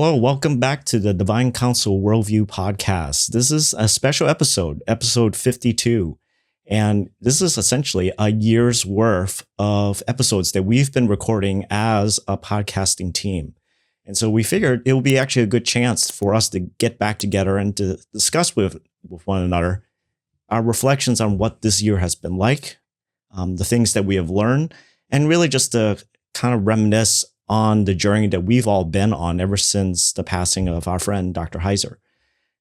Hello, welcome back to the Divine Council Worldview Podcast. This is a special episode, episode 52. And this is essentially a year's worth of episodes that we've been recording as a podcasting team. And so we figured it would be actually a good chance for us to get back together and to discuss with one another our reflections on what this year has been like, the things that we have learned, and really just to kind of reminisce on the journey that we've all been on ever since the passing of our friend, Dr. Heiser.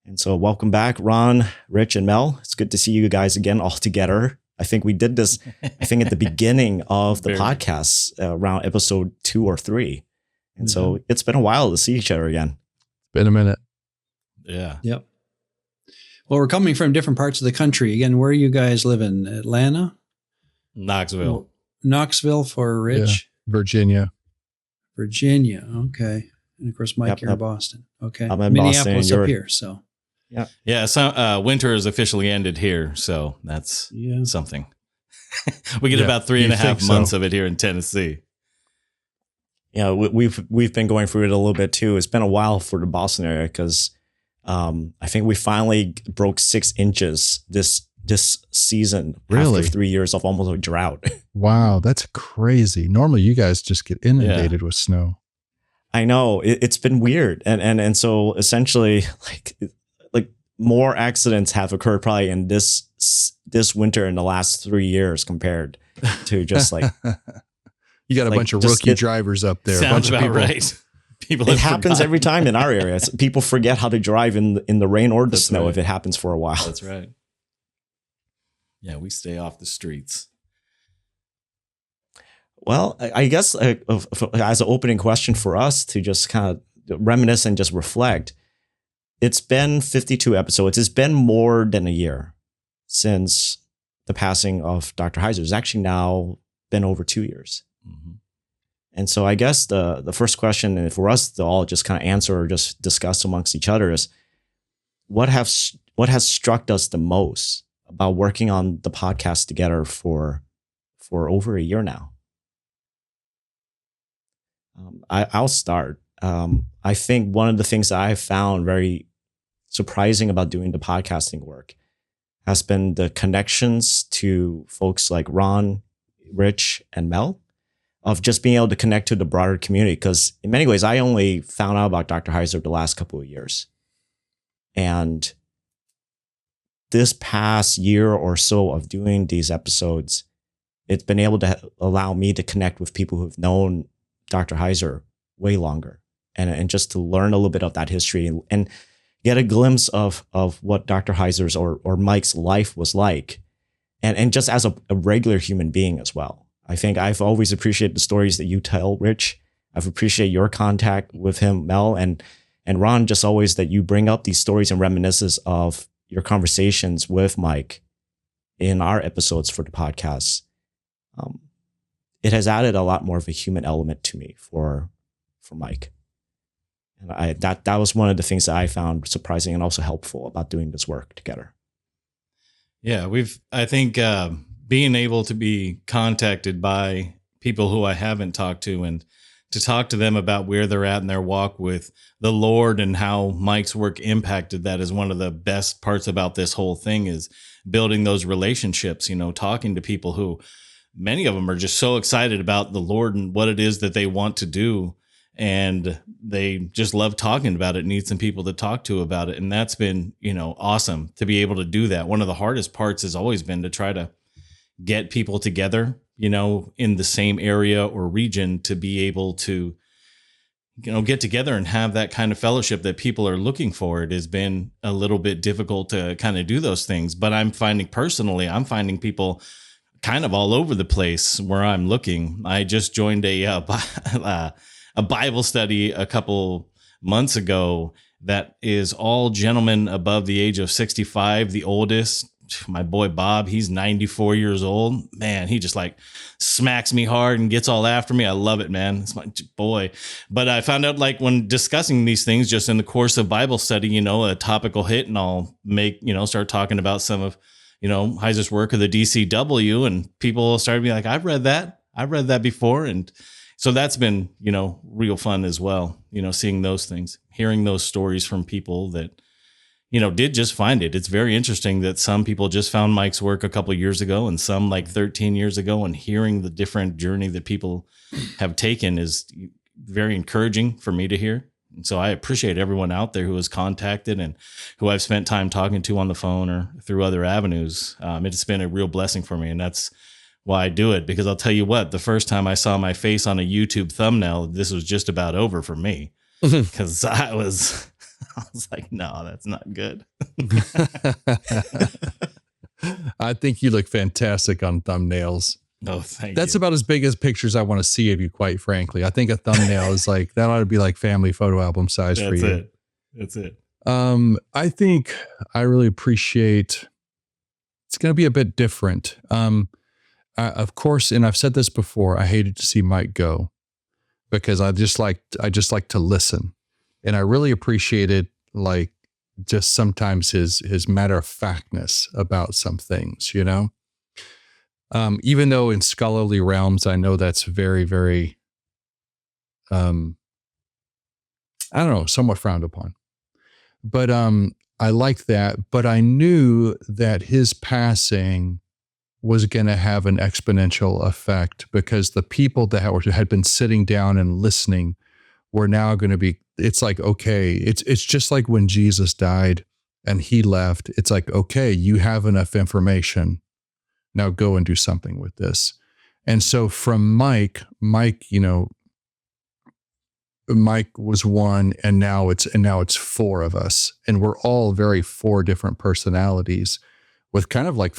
And so welcome back, Ron, Rich, and Mel. It's good to see you guys again all together. I think we did this, at the beginning of the podcast, around episode 2 or 3. And so it's been a while to see each other again. Been a minute. Yeah. Yep. Well, we're coming from different parts of the country. Again, where you guys live in? Atlanta? Knoxville. Knoxville for Rich? Yeah. Virginia. Okay. And of course, Mike, you're in Boston. Okay. I'm in Minneapolis Boston, up here. So. Yeah. Yeah. So winter has officially ended here. So that's something. We get about 3.5 months of it here in Tennessee. Yeah, we've been going through it a little bit too. It's been a while for the Boston area because I think we finally broke 6 inches this season. Really? After 3 years of almost a drought. Wow, that's crazy. Normally you guys just get inundated with snow. I know. It's been weird. And so essentially like more accidents have occurred probably in this winter in the last 3 years compared to just like you got a bunch of rookie drivers up there. Sounds a bunch about of people. right. People it happens every time in our area. People forget how to drive in the rain or the snow if it happens for a while. That's right. Yeah, we stay off the streets. Well, I guess as an opening question for us to just kind of reminisce and just reflect, it's been 52 episodes. It's been more than a year since the passing of Dr. Heiser. It's actually now been over 2 years. Mm-hmm. And so I guess the first question for us to all just kind of answer or just discuss amongst each other is what has struck us the most about working on the podcast together for over a year now? I'll start. I think one of the things that I've found very surprising about doing the podcasting work has been the connections to folks like Ron, Rich, and Mel, of just being able to connect to the broader community. Because in many ways, I only found out about Dr. Heiser the last couple of years. And this past year or so of doing these episodes, it's been able to allow me to connect with people who've known Dr. Heiser way longer and just to learn a little bit of that history and get a glimpse of what Dr. Heiser's or Mike's life was like. And just as a regular human being as well. I think I've always appreciated the stories that you tell, Rich. I've appreciated your contact with him, Mel, and Ron, just always that you bring up these stories and reminiscences of your conversations with Mike in our episodes for the podcast. It has added a lot more of a human element to me for Mike. And that was one of the things that I found surprising and also helpful about doing this work together. Yeah, I think being able to be contacted by people who I haven't talked to and to talk to them about where they're at in their walk with the Lord and how Mike's work impacted that is one of the best parts about this whole thing is building those relationships, talking to people who many of them are just so excited about the Lord and what it is that they want to do. And they just love talking about it, need some people to talk to about it. And that's been, awesome to be able to do that. One of the hardest parts has always been to try to get people together, in the same area or region to be able to, get together and have that kind of fellowship that people are looking for. It has been a little bit difficult to kind of do those things, but I'm finding people kind of all over the place where I'm looking. I just joined a Bible study a couple months ago that is all gentlemen above the age of 65. The oldest, my boy Bob, he's 94 years old. Man, he just like smacks me hard and gets all after me. I love it, man. It's my boy. But I found out like when discussing these things just in the course of Bible study, a topical hit, and I'll make, start talking about some of, Heiser's work of the DCW, and people started to be like, I've read that before. And so that's been, real fun as well, seeing those things, hearing those stories from people that, did just find it. It's very interesting that some people just found Mike's work a couple of years ago and some like 13 years ago, and hearing the different journey that people have taken is very encouraging for me to hear. And so I appreciate everyone out there who has contacted and who I've spent time talking to on the phone or through other avenues. It's been a real blessing for me. And that's why I do it, because I'll tell you what, the first time I saw my face on a YouTube thumbnail, this was just about over for me, because I was like, no, that's not good. I think you look fantastic on thumbnails. Oh, thank you. That's about as big as pictures I want to see of you, quite frankly. I think a thumbnail is like, that ought to be like family photo album size for you. That's it. I think I really appreciate, it's going to be a bit different. Of course, and I've said this before, I hated to see Mike go because I just like to listen. And I really appreciated like just sometimes his matter of factness about some things, even though in scholarly realms, I know that's very, very, I don't know, somewhat frowned upon, but I liked that, but I knew that his passing was going to have an exponential effect, because the people that had been sitting down and listening were now going to be, it's like, okay, it's just like when Jesus died and he left. It's like, okay, you have enough information. Now go and do something with this. And so from Mike, Mike was one, and now it's four of us, and we're all very four different personalities with kind of like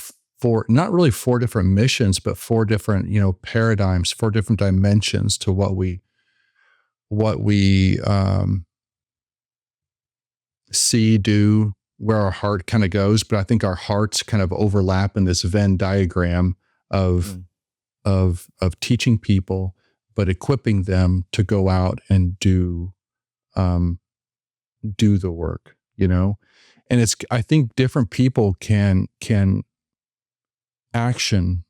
not really four different missions, but four different, paradigms, four different dimensions to what we see, do, where our heart kind of goes. But I think our hearts kind of overlap in this Venn diagram of teaching people, but equipping them to go out and do the work, and I think different people can action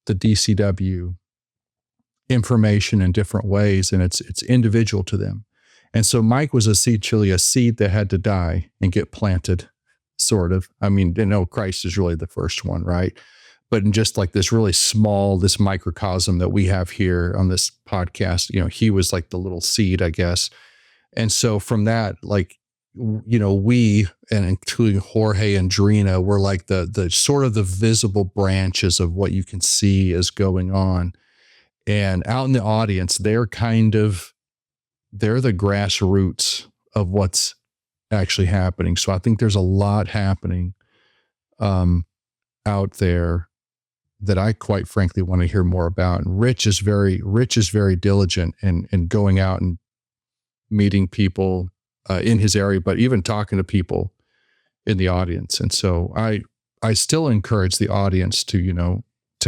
the DCW information in different ways, and it's individual to them. And so Mike was a seed that had to die and get planted, sort of. I mean, Christ is really the first one, right? But in just like this really small, this microcosm that we have here on this podcast, he was like the little seed, I guess. And so from that, like, we, and including Jorge and Drina, were like the sort of the visible branches of what you can see is going on. And out in the audience, they're the grassroots of what's actually happening. So I think there's a lot happening out there that I quite frankly want to hear more about. And Rich is very diligent in going out and meeting people in his area, but even talking to people in the audience. And so I still encourage the audience to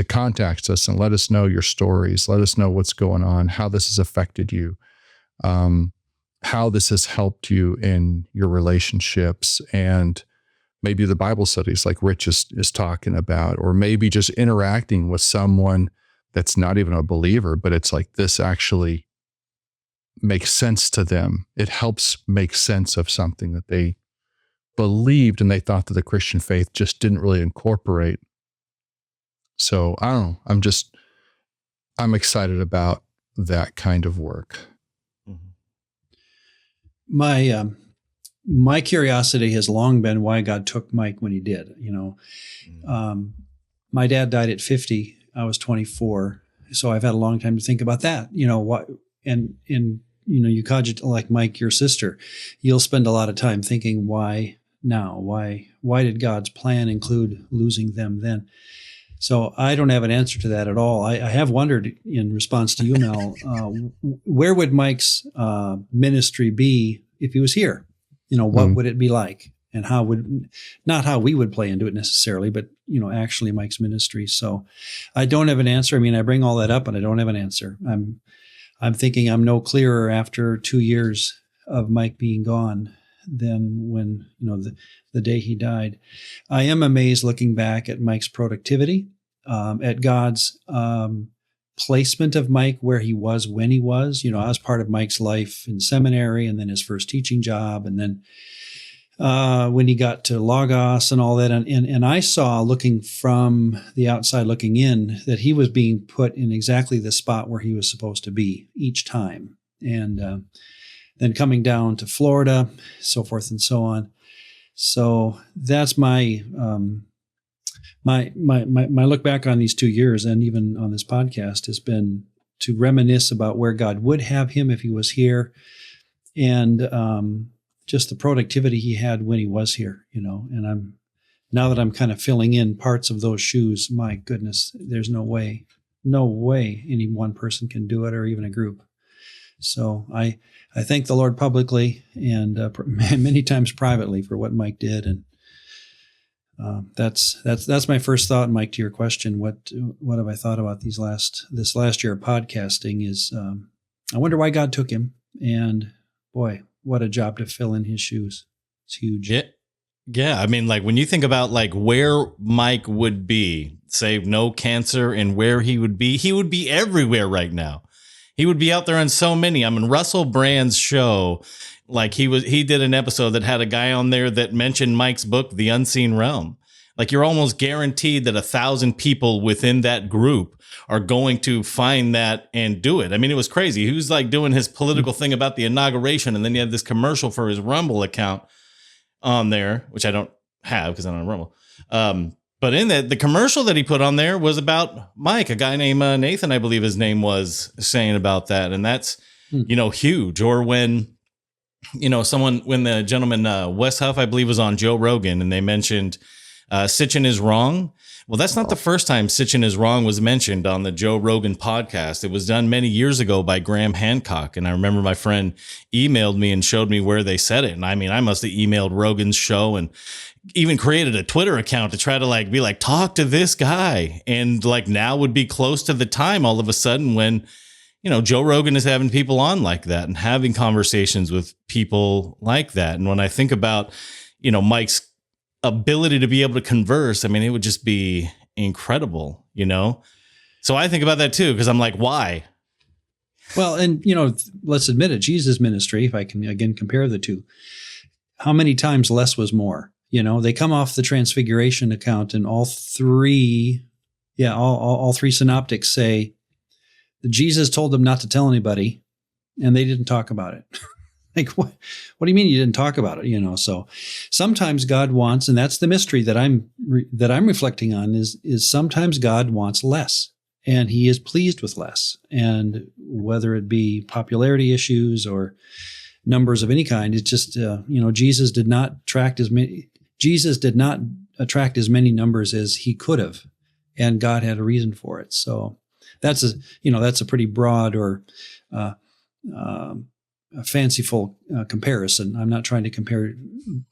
contact us and let us know your stories. Let us know what's going on, how this has affected you, how this has helped you in your relationships, and maybe the Bible studies like Rich is talking about, or maybe just interacting with someone that's not even a believer, but it's like this actually makes sense to them. It helps make sense of something that they believed and they thought that the Christian faith just didn't really incorporate. So I don't know. I'm excited about that kind of work. My curiosity has long been why God took Mike when he did. My dad died at 50. I was 24. So I've had a long time to think about that. What, and you cogitate, like Mike, your sister, you'll spend a lot of time thinking, why now? Why did God's plan include losing them then? So I don't have an answer to that at all. I have wondered, in response to you, Mel, where would Mike's ministry be if he was here? What would it be like? And not how we would play into it necessarily, but, actually Mike's ministry. So I don't have an answer. I mean, I bring all that up, and I don't have an answer. I'm thinking I'm no clearer after 2 years of Mike being gone than when, the day he died. I am amazed looking back at Mike's productivity, at God's placement of Mike where he was when he was. I was part of Mike's life in seminary and then his first teaching job. And then when he got to Logos and all that. And I saw, looking from the outside looking in, that he was being put in exactly the spot where he was supposed to be each time. And then coming down to Florida, so forth and so on. So that's my look back on these 2 years, and even on this podcast, has been to reminisce about where God would have him if he was here, and just the productivity he had when he was here, and now that I'm kind of filling in parts of those shoes, my goodness, there's no way any one person can do it, or even a group. So I thank the Lord publicly and many times privately for what Mike did. And that's my first thought, Mike, to your question. What have I thought about this last year of podcasting is, I wonder why God took him, and boy, what a job to fill in his shoes. It's huge. Yeah. I mean, like when you think about like where Mike would be, say no cancer, and where he would be everywhere right now. He would be out there on so many. I mean, Russell Brand's show, like he did an episode that had a guy on there that mentioned Mike's book, The Unseen Realm. Like you're almost guaranteed that 1,000 people within that group are going to find that and do it. I mean, it was crazy. He was like doing his political thing about the inauguration, and then he had this commercial for his Rumble account on there, which I don't have because I don't have Rumble. But in that, the commercial that he put on there was about Mike, a guy named Nathan, I believe his name was, saying about that. And that's, huge. Or when, when the gentleman, Wes Huff, I believe, was on Joe Rogan, and they mentioned Sitchin is wrong. Well, that's not the first time Sitchin is wrong was mentioned on the Joe Rogan podcast. It was done many years ago by Graham Hancock. And I remember my friend emailed me and showed me where they said it. And I mean, I must have emailed Rogan's show and even created a Twitter account to try to be like, talk to this guy. And like now would be close to the time all of a sudden when, Joe Rogan is having people on like that and having conversations with people like that. And when I think about, Mike's ability to be able to converse, I mean, it would just be incredible, So I think about that too, because I'm like, why? Well, and, let's admit it, Jesus' ministry, if I can again compare the two, how many times less was more? They come off the Transfiguration account, and all three synoptics say that Jesus told them not to tell anybody, and they didn't talk about it. Like, what do you mean you didn't talk about it? So sometimes God wants, and that's the mystery that I'm reflecting on, is sometimes God wants less, and he is pleased with less. And whether it be popularity issues or numbers of any kind, it's just, Jesus did not attract as many numbers as he could have, and God had a reason for it. So that's a pretty broad or a fanciful comparison. I'm not trying to compare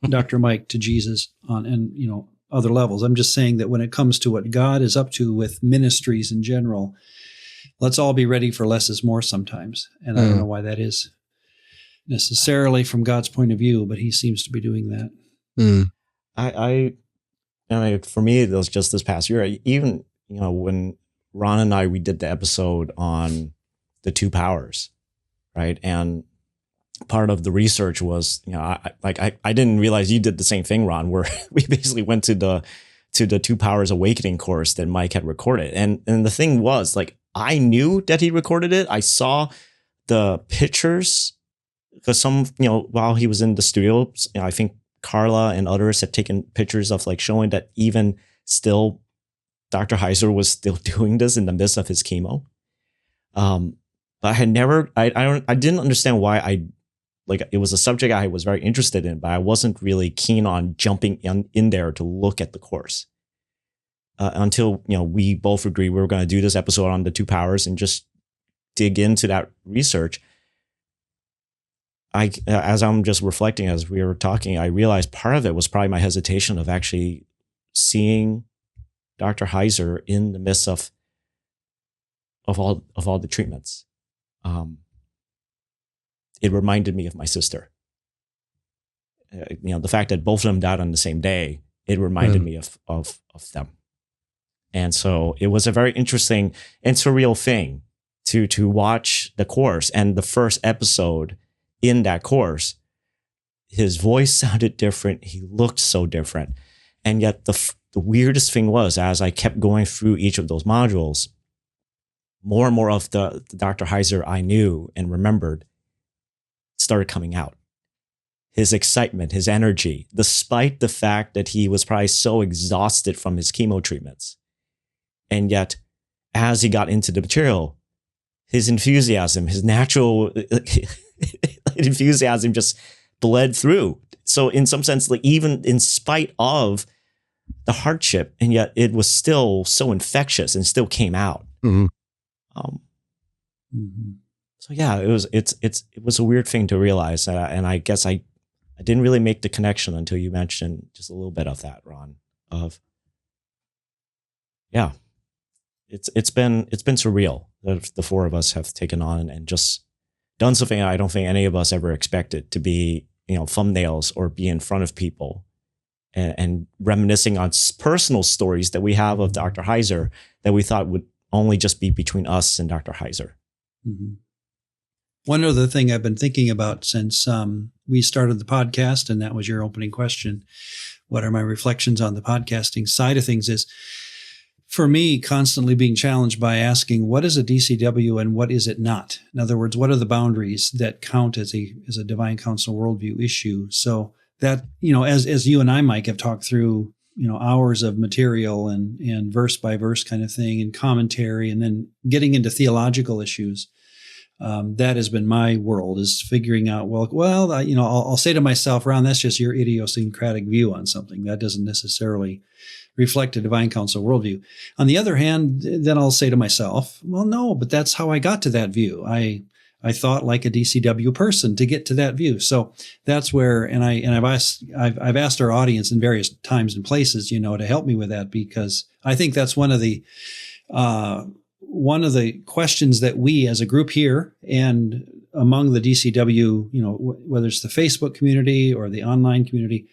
Dr. Mike to Jesus on other levels. I'm just saying that when it comes to what God is up to with ministries in general, let's all be ready for less is more sometimes. And I don't know why that is necessarily from God's point of view, but he seems to be doing that. I mean, for me, it was just this past year. Even when Ron and we did the episode on the two powers, right? And part of the research was, I didn't realize you did the same thing, Ron, where we basically went to the Two Powers Awakening course that Mike had recorded, and the thing was, I knew that he recorded it. I saw the pictures because while he was in the studio, I think Carla and others had taken pictures of showing that even still Dr. Heiser was still doing this in the midst of his chemo. But I had never, I didn't understand why it was a subject I was very interested in, but I wasn't really keen on jumping in there to look at the course until, we both agreed we were going to do this episode on the two powers and just dig into that research. As I'm just reflecting, as we were talking, I realized part of it was probably my hesitation of actually seeing Dr. Heiser in the midst of all the treatments. It reminded me of my sister. The fact that both of them died on the same day, it reminded me of them. And so it was a very interesting and surreal thing to watch the course. And the first episode in that course, his voice sounded different. He looked so different. And yet the weirdest thing was, as I kept going through each of those modules, more and more of the Dr. Heiser I knew and remembered started coming out. His excitement, his energy, despite the fact that he was probably so exhausted from his chemo treatments. And yet, as he got into the material, his enthusiasm, his natural enthusiasm just bled through. So in some sense, like even in spite of the hardship, and yet it was still so infectious and still came out. Mm-hmm. So yeah, it was a weird thing to realize. And I guess I didn't really make the connection until you mentioned just a little bit of that, Ron, of, yeah, it's been surreal that the four of us have taken on and just done something I don't think any of us ever expected, to be, thumbnails or be in front of people and reminiscing on personal stories that we have of Dr. Heiser that we thought would only just be between us and Dr. Heiser. Mm-hmm. One other thing I've been thinking about since we started the podcast, and that was your opening question, what are my reflections on the podcasting side of things, is for me constantly being challenged by asking, what is a DCW and what is it not? In other words, what are the boundaries that count as a divine counsel worldview issue? So that, as you and I, Mike, have talked through, hours of material and verse by verse kind of thing and commentary, and then getting into theological issues. That has been my world, is figuring out, I'll say to myself, Ron, that's just your idiosyncratic view on something. That doesn't necessarily reflect a divine counsel worldview. On the other hand, then I'll say to myself, well, no, but that's how I got to that view. I thought like a DCW person to get to that view. So that's where, and I've asked our audience in various times and places, to help me with that, because I think that's one of the questions that we as a group here and among the DCW, whether it's the Facebook community or the online community,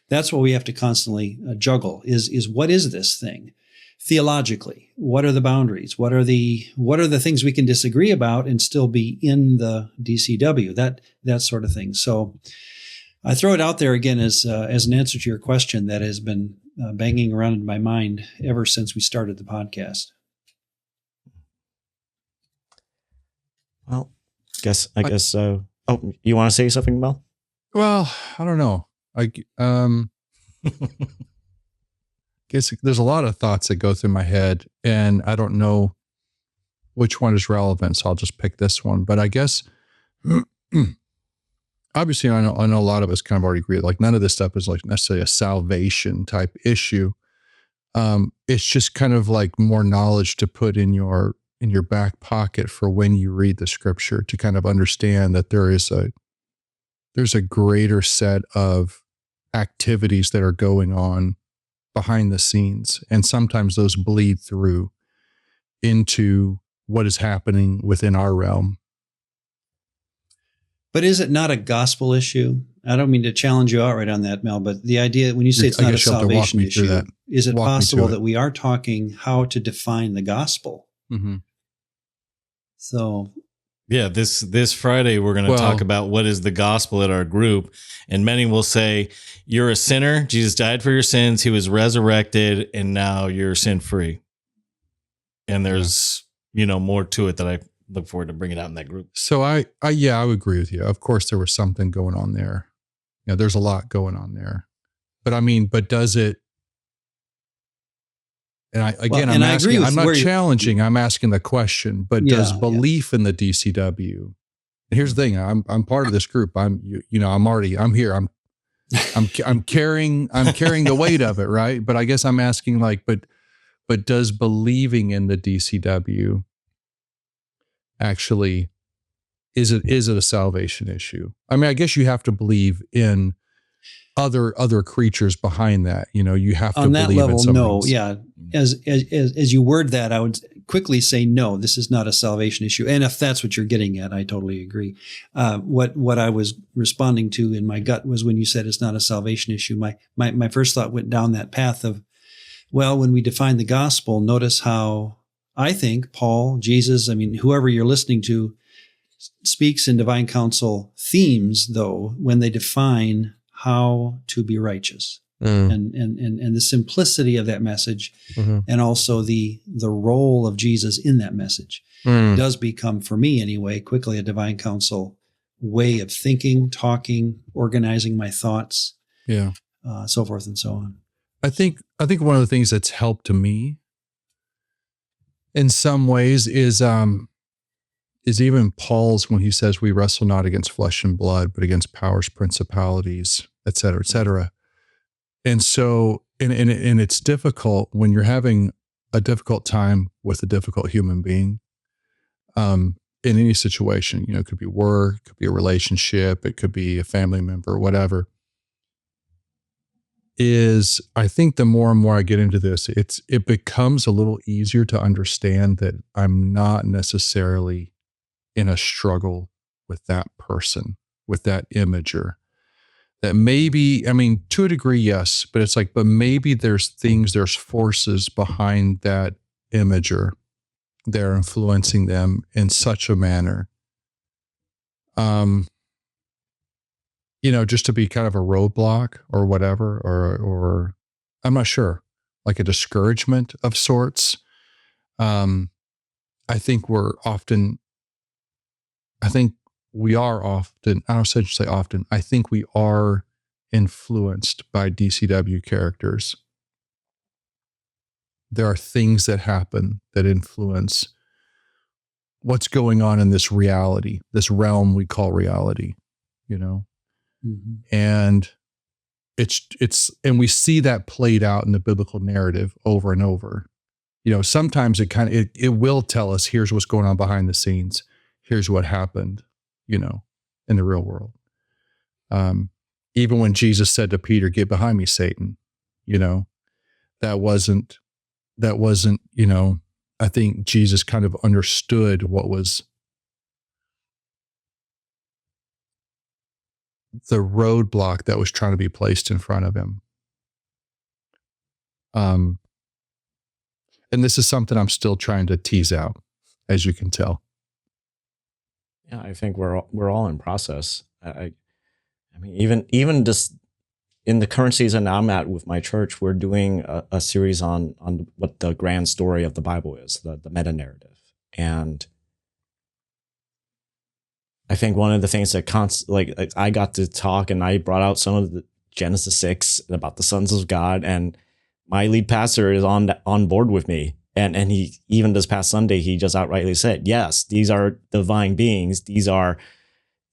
that's what we have to constantly juggle is what is this thing theologically? What are the boundaries? What are the things we can disagree about and still be in the DCW? That sort of thing. So I throw it out there again as an answer to your question that has been banging around in my mind ever since we started the podcast. Well, I guess. You want to say something, Mel? Well, I don't know. Guess there's a lot of thoughts that go through my head, and I don't know which one is relevant, so I'll just pick this one. But I guess, obviously, I know a lot of us kind of already agree. Like, none of this stuff is like necessarily a salvation type issue. It's just kind of like more knowledge to put in your back pocket for when you read the scripture, to kind of understand that there's a greater set of activities that are going on behind the scenes. And sometimes those bleed through into what is happening within our realm. But is it not a gospel issue? I don't mean to challenge you outright on that, Mel, but the idea, when you say it's not a salvation issue, is it possible that we are talking how to define the gospel? Mm-hmm. So, yeah, this Friday, we're going to talk about what is the gospel at our group. And many will say, you're a sinner. Jesus died for your sins. He was resurrected, and now you're sin free. And there's, more to it that I look forward to bringing out in that group. So I would agree with you. Of course, there was something going on there. There's a lot going on there. But does it? And I'm asking, I'm not challenging, I'm asking the question, but does belief in the DCW, and here's the thing, I'm part of this group. I'm here. I'm carrying the weight of it. Right. But I guess I'm asking but does believing in the DCW actually, is it a salvation issue? I guess you have to believe in other creatures behind that. You have to on that believe level. in No. Yeah. As you word that, I would quickly say, no, this is not a salvation issue. And if that's what you're getting at, I totally agree. What I was responding to in my gut was when you said it's not a salvation issue, my first thought went down that path of Well, when we define the gospel, notice how I think Paul, Jesus, whoever you're listening to, speaks in divine counsel themes, though, when they define how to be righteous. And the simplicity of that message, and also the role of Jesus in that message does become, for me anyway, quickly a divine counsel way of thinking, talking, organizing my thoughts, so forth and so on. I think one of the things that's helped to me in some ways is even Paul's, when he says we wrestle not against flesh and blood, but against powers, principalities, et cetera, et cetera. And so, and it's difficult when you're having a difficult time with a difficult human being, in any situation. You know, it could be work, it could be a relationship, it could be a family member, whatever. I think the more and more I get into this, it becomes a little easier to understand that I'm not necessarily in a struggle with that person, with that imager. That maybe, to a degree, yes, but it's like, but maybe there's forces behind that imager. They're influencing them in such a manner, just to be kind of a roadblock or whatever, or I'm not sure, like a discouragement of sorts. I think we are often, I think we are influenced by DCW characters. There are things that happen that influence what's going on in this reality, this realm we call reality, and and we see that played out in the biblical narrative over and over. Sometimes it will tell us, here's what's going on behind the scenes. Here's what happened, in the real world. Even when Jesus said to Peter, "Get behind me, Satan," that wasn't, I think Jesus kind of understood what was the roadblock that was trying to be placed in front of him. And this is something I'm still trying to tease out, as you can tell. Yeah, I think we're all in process. Even just in the current season I'm at with my church, we're doing a series on what the grand story of the Bible is, the meta narrative. And I think one of the things that I got to talk, and I brought out some of the Genesis 6 about the sons of God, and my lead pastor is on board with me. And he, even this past Sunday, he just outrightly said, yes, these are divine beings. These are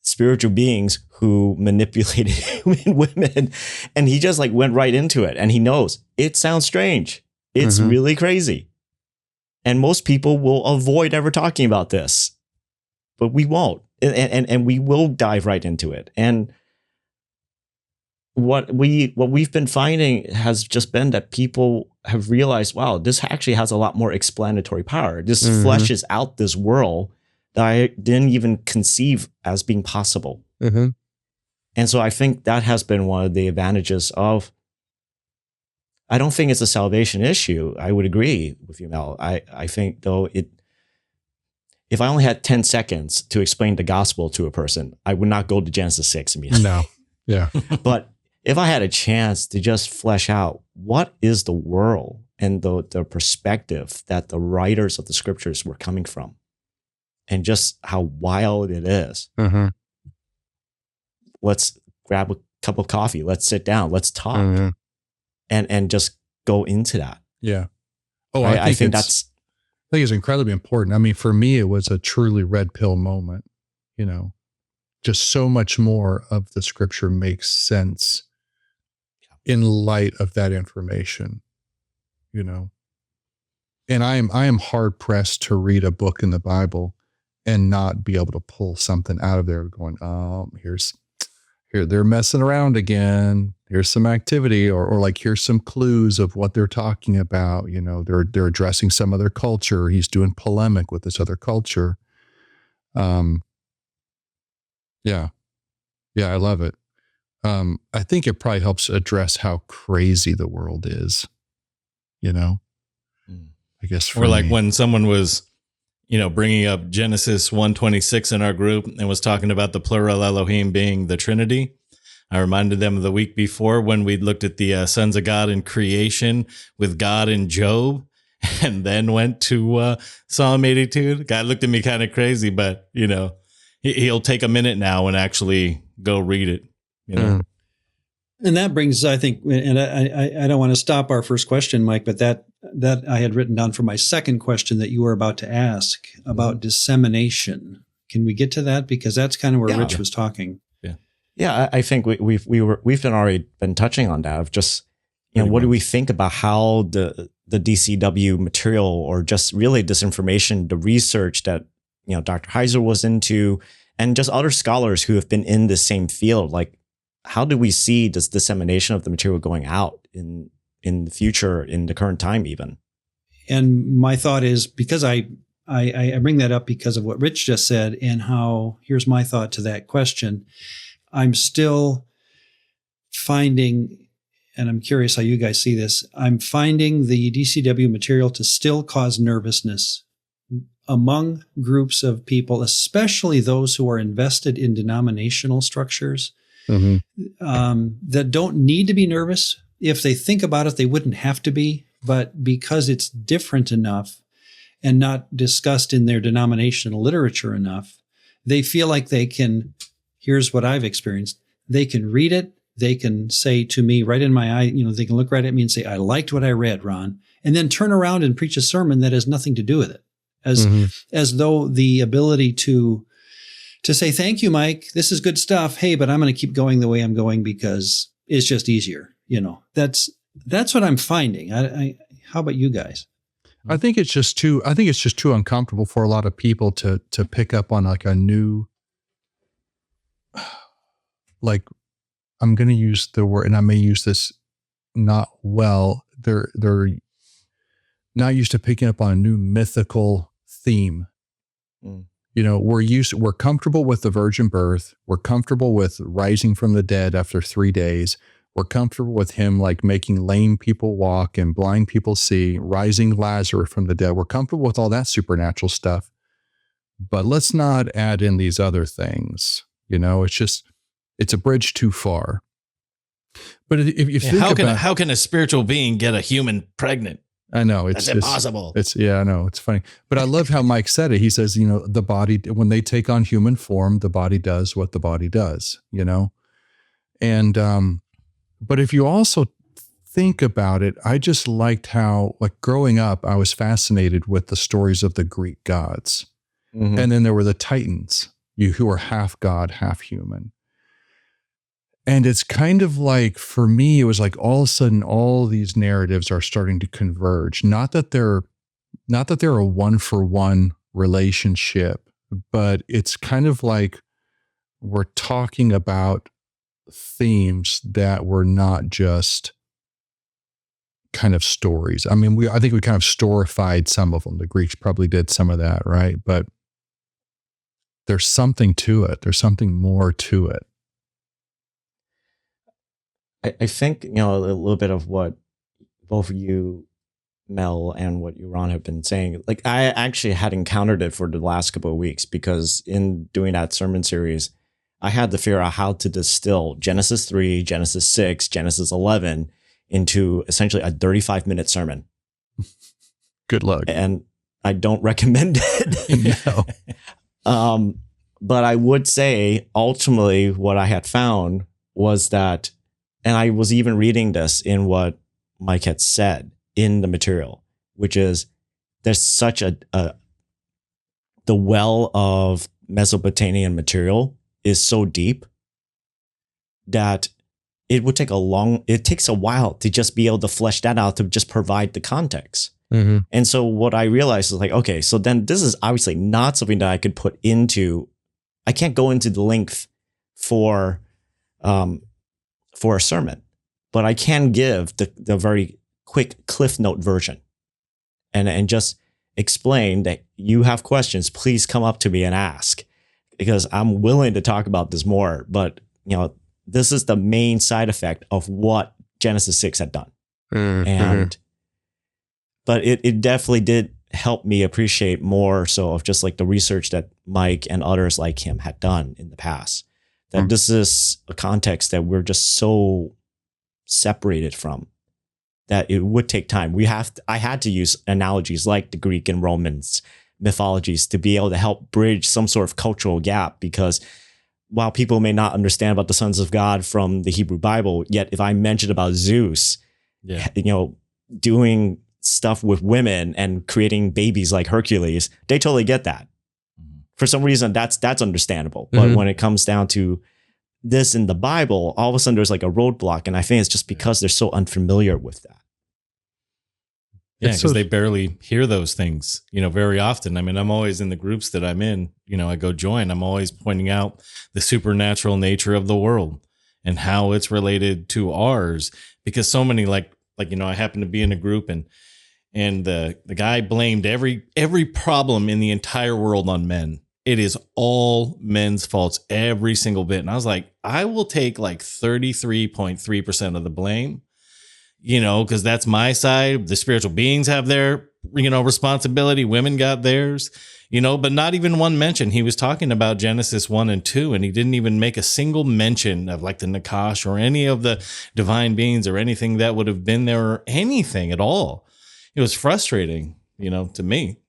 spiritual beings who manipulated human women. And he just went right into it. And he knows it sounds strange. It's really crazy. And most people will avoid ever talking about this, but we won't. And we will dive right into it. And what we've been finding has just been that people have realized, wow, this actually has a lot more explanatory power. This fleshes out this world that I didn't even conceive as being possible. And so I think that has been one of the advantages of, I don't think it's a salvation issue. I would agree with you, Mel. I think, though, if I only had 10 seconds to explain the gospel to a person, I would not go to Genesis 6 immediately. No. Yeah. But if I had a chance to just flesh out what is the world and the perspective that the writers of the scriptures were coming from, and just how wild it is, let's grab a cup of coffee, let's sit down, let's talk, and just go into that. Yeah. I think that's incredibly important. For me, it was a truly red pill moment. Just so much more of the scripture makes sense in light of that information, and I am hard pressed to read a book in the Bible and not be able to pull something out of there going, oh, here they're messing around again. Here's some activity, or here's some clues of what they're talking about. They're addressing some other culture. He's doing polemic with this other culture. Yeah, I love it. I think it probably helps address how crazy the world is. I guess. Or like when someone was, bringing up Genesis 1:26 in our group and was talking about the plural Elohim being the Trinity. I reminded them of the week before when we looked at the sons of God in creation with God and Job, and then went to Psalm 82. The guy looked at me kind of crazy, but he'll take a minute now and actually go read it. And that brings, I think, and I don't want to stop our first question, Mike, but that I had written down for my second question that you were about to ask about dissemination. Can we get to that? Because that's kind of where Rich was talking. Yeah, I think we've already been touching on that of just what do we think about how the DCW material or just really this information, the research that Dr. Heiser was into, and just other scholars who have been in the same field, like how do we see this dissemination of the material going out in the future, in the current time even? And my thought is, because I bring that up because of what Rich just said, and how, here's my thought to that question. I'm still finding, and I'm curious how you guys see this, I'm finding the DCW material to still cause nervousness among groups of people, especially those who are invested in denominational structures, that don't need to be nervous. If they think about it, they wouldn't have to be, but because it's different enough and not discussed in their denominational literature enough, they feel like they can, here's what I've experienced, they can read it, they can say to me right in my eye, they can look right at me and say, I liked what I read, Ron, and then turn around and preach a sermon that has nothing to do with it. As though the ability to say, thank you, Mike, this is good stuff. Hey, but I'm going to keep going the way I'm going because it's just easier. That's what I'm finding. How about you guys? I think it's just too uncomfortable for a lot of people to pick up on like a new, like, I'm going to use the word, and I may use this not well. They're not used to picking up on a new mythical theme. We're comfortable with the virgin birth. We're comfortable with rising from the dead after 3 days. We're comfortable with him like making lame people walk and blind people see, rising Lazarus from the dead. We're comfortable with all that supernatural stuff. But let's not add in these other things. It's a bridge too far. But if you think how can a spiritual being get a human pregnant? I know that's impossible. I know it's funny, but I love how Mike said it. He says, the body, when they take on human form, the body does what the body does, and, but if you also think about it, I just liked how, like growing up, I was fascinated with the stories of the Greek gods. And then there were the Titans, who were half God, half human. And it's kind of like, for me, it was like all of a sudden, all these narratives are starting to converge. Not that they're a one-for-one relationship, but it's kind of like we're talking about themes that were not just kind of stories. I mean, I think we kind of storified some of them. The Greeks probably did some of that, right? But there's something to it. There's something more to it. I think, a little bit of what both of you, Mel, and what you, Ron, have been saying. Like, I actually had encountered it for the last couple of weeks because in doing that sermon series, I had to figure out how to distill Genesis 3, Genesis 6, Genesis 11 into essentially a 35-minute sermon. Good luck. And I don't recommend it. No. But I would say ultimately what I had found was that, and I was even reading this in what Mike had said in the material, which is there's such the well of Mesopotamian material is so deep that it takes a while to just be able to flesh that out, to just provide the context. And so what I realized is like, okay, so then this is obviously not something that I could put into, I can't go into the length for a sermon, but I can give the very quick Cliff Note version and just explain that you have questions, please come up to me and ask, because I'm willing to talk about this more. But, this is the main side effect of what Genesis 6 had done. And but it definitely did help me appreciate more so of just like the research that Mike and others like him had done in the past. That this is a context that we're just so separated from, that it would take time. I had to use analogies like the Greek and Romans mythologies to be able to help bridge some sort of cultural gap, because while people may not understand about the sons of God from the Hebrew Bible, yet if I mentioned about Zeus, doing stuff with women and creating babies like Hercules, they totally get that. For some reason, that's understandable. But when it comes down to this in the Bible, all of a sudden there's like a roadblock. And I think it's just because they're so unfamiliar with that. Yeah, because they barely hear those things, very often. I mean, I'm always in the groups that I'm in, I go join. I'm always pointing out the supernatural nature of the world and how it's related to ours. Because so many I happen to be in a group and the guy blamed every problem in the entire world on men. It is all men's faults, every single bit. And I was like, I will take like 33.3% of the blame, because that's my side. The spiritual beings have their, responsibility. Women got theirs, but not even one mention. He was talking about Genesis 1 and 2, and he didn't even make a single mention of like the Nakash or any of the divine beings or anything that would have been there or anything at all. It was frustrating, to me.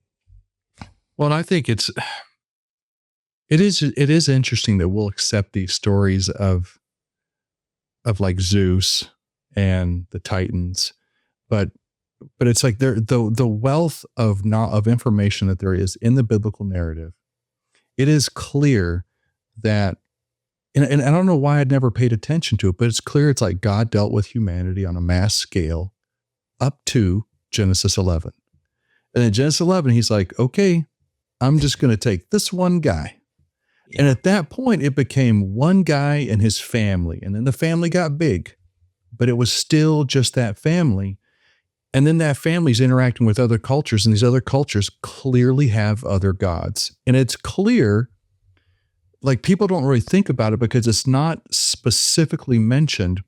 Well, and I think it is interesting that we'll accept these stories of like Zeus and the Titans, but it's like the wealth of information that there is in the biblical narrative. It is clear that, and I don't know why I'd never paid attention to it, but it's clear it's like God dealt with humanity on a mass scale up to Genesis 11. And in Genesis 11, he's like, okay, I'm just going to take this one guy. Yeah. And at that point, it became one guy and his family. And then the family got big, but it was still just that family. And then that family's interacting with other cultures, and these other cultures clearly have other gods. And it's clear, like people don't really think about it because it's not specifically mentioned.